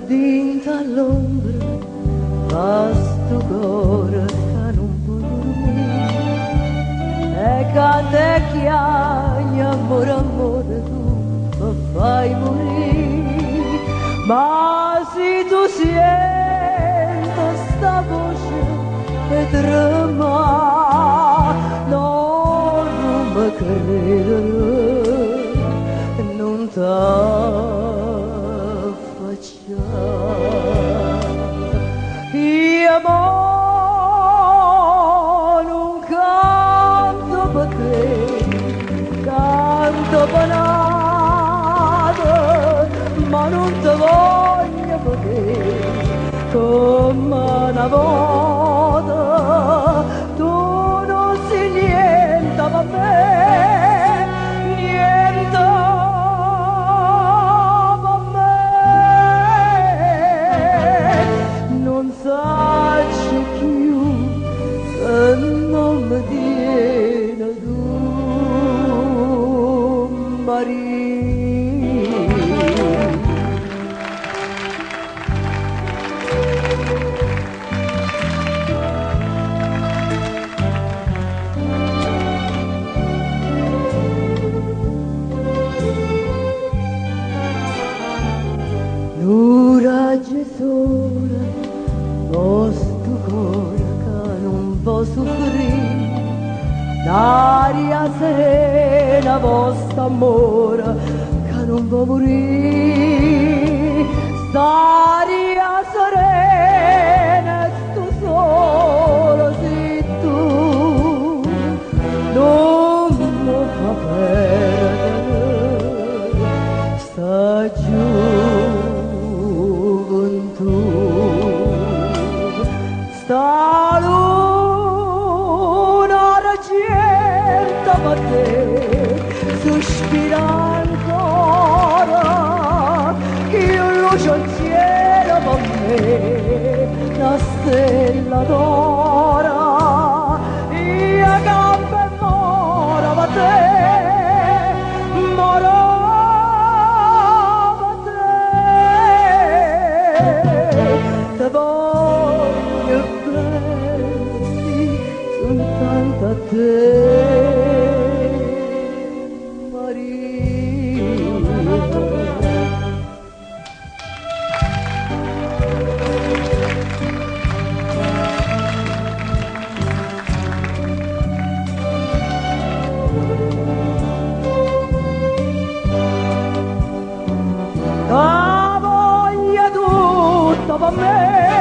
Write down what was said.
dintre all'ombra va sto cuore che non può dormire e canta e chiagna amore amore tu mi fai morire ma se tu senti sta voce e trema no non mi credere non t'ha io non canto per te, canto banale, ma non ti voglio vedere come una volta. Tu non sei niente per me, niente. Non sacci più se non mi tiene tu, Maria. L'ora sola vostro cuore che non può soffrire, l'aria serena vostro amore che non può morire, st'aria serena sto solo se tu non mi fa perdere sta gioventù. Sta luna argenta per te sospira ancora io luce al cielo per me la stella d'ora io campo e moro per te moro per te te voglio soltanto a te, Maria. La voglia tutta per me.